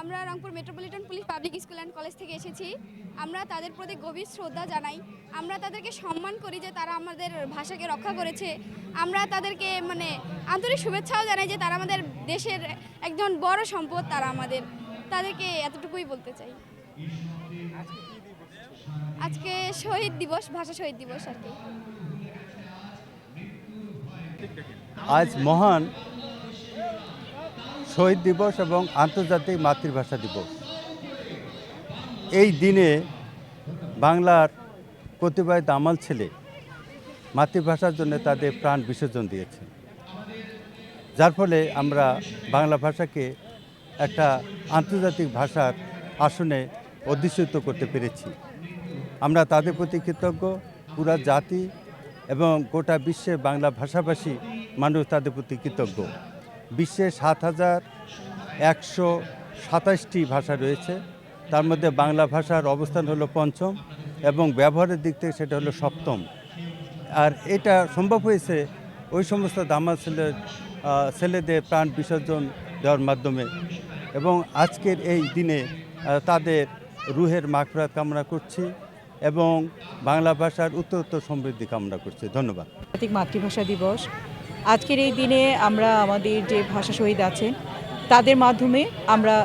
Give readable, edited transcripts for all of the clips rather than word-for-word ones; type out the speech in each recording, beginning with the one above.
আমরা Rangpur metropolitan police public school and college থেকে এসেছি। আমরা তাদের প্রতি গভীর শ্রদ্ধা জানাই। আমরা তাদেরকে সম্মান করি যে তারা আমাদের ভাষাকে রক্ষা করেছে। আমরা তাদেরকে আন্তরিক শুভেচ্ছাও জানাই যে তারা আমাদের দেশের একজন বড় সম্পদ। তাদেরকে এতটুকুই বলতে চাই। আজকে শহীদ দিবস, ভাষা শহীদ দিবস আর কি। আজ মহান শহীদ দিবস এবং আন্তর্জাতিক মাতৃভাষা দিবস। এই দিনে বাংলার কতিপয় দামাল ছেলে মাতৃভাষার জন্য তাদের প্রাণ বিসর্জন দিয়েছে, যার ফলে আমরা বাংলা ভাষাকে একটা আন্তর্জাতিক ভাষার আসনে অধিষ্ঠিত করতে পেরেছি। আমরা তাদের প্রতি কৃতজ্ঞ। পুরা জাতি এবং গোটা বিশ্বে বাংলা ভাষাভাষী মানুষ তাদের প্রতি কৃতজ্ঞ। বিশ্বে ৭,১২৭টি ভাষা রয়েছে, তার মধ্যে বাংলা ভাষার অবস্থান হলো পঞ্চম এবং ব্যবহারের দিক থেকে সেটা হলো সপ্তম। আর এটা সম্ভব হয়েছে ওই সমস্ত দামাল ছেলেদের প্রাণ বিসর্জন দেওয়ার মাধ্যমে। এবং আজকের এই দিনে তাদের রুহের মাগফিরাত কামনা করছি এবং বাংলা ভাষার উত্তরোত্তর সমৃদ্ধি কামনা করছি। ধন্যবাদ। আন্তর্জাতিক মাতৃভাষা দিবস। আজকের এই দিনে আমরা আমাদের যে ভাষা শহীদ আছেন তাদের মাধ্যমে আমরা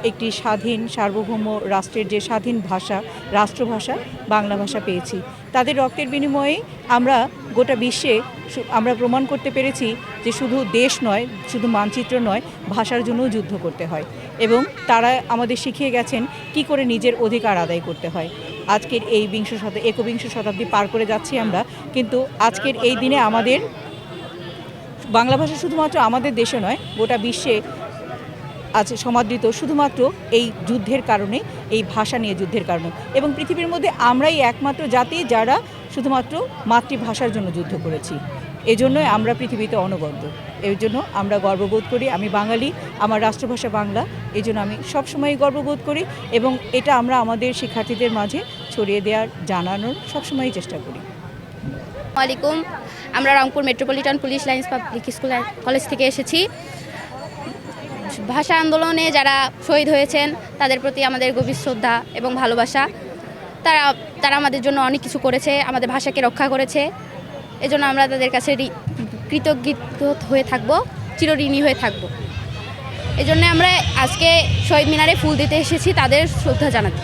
একটি স্বাধীন সার্বভৌম রাষ্ট্রের যে স্বাধীন ভাষা, রাষ্ট্রভাষা বাংলা ভাষা পেয়েছি। তাদের রক্তের বিনিময়ে আমরা গোটা বিশ্বে আমরা প্রমাণ করতে পেরেছি যে শুধু দেশ নয়, শুধু মানচিত্র নয়, ভাষার জন্যও যুদ্ধ করতে হয় এবং তারা আমাদের শিখিয়ে গেছেন কি করে নিজের অধিকার আদায় করতে হয়। আজকের এই একবিংশ শতাব্দী পার করে যাচ্ছি আমরা, কিন্তু আজকের এই দিনে আমাদের বাংলা ভাষা শুধুমাত্র আমাদের দেশে নয়, গোটা বিশ্বে আছে সমাদৃত শুধুমাত্র এই যুদ্ধের কারণে, এই ভাষা নিয়ে যুদ্ধের কারণে। এবং পৃথিবীর মধ্যে আমরাই একমাত্র জাতি যারা শুধুমাত্র মাতৃভাষার জন্য যুদ্ধ করেছি। এজন্যই আমরা পৃথিবীতে অনবদ্য। এর জন্য আমরা গর্ববোধ করি। আমি বাঙালি, আমার রাষ্ট্রভাষা বাংলা, এই জন্য আমি সবসময় গর্ববোধ করি এবং এটা আমরা আমাদের শিক্ষার্থীদের মাঝে ছড়িয়ে দেওয়ার, জানানোর সবসময়ই চেষ্টা করি। আসসালামু আলাইকুম। আমরা Rangpur metropolitan police lines public school college থেকে এসেছি। ভাষা আন্দোলনে যারা শহীদ হয়েছেন তাদের প্রতি আমাদের গভীর শ্রদ্ধা এবং ভালোবাসা। তারা আমাদের জন্য অনেক কিছু করেছে, আমাদের ভাষাকে রক্ষা করেছে। এজন্য আমরা তাদের কাছে কৃতজ্ঞ হয়ে থাকবো, চিরঋণী হয়ে থাকবো। এজন্য আমরা আজকে শহীদ মিনারে ফুল দিতে এসেছি তাদের শ্রদ্ধা জানাতে।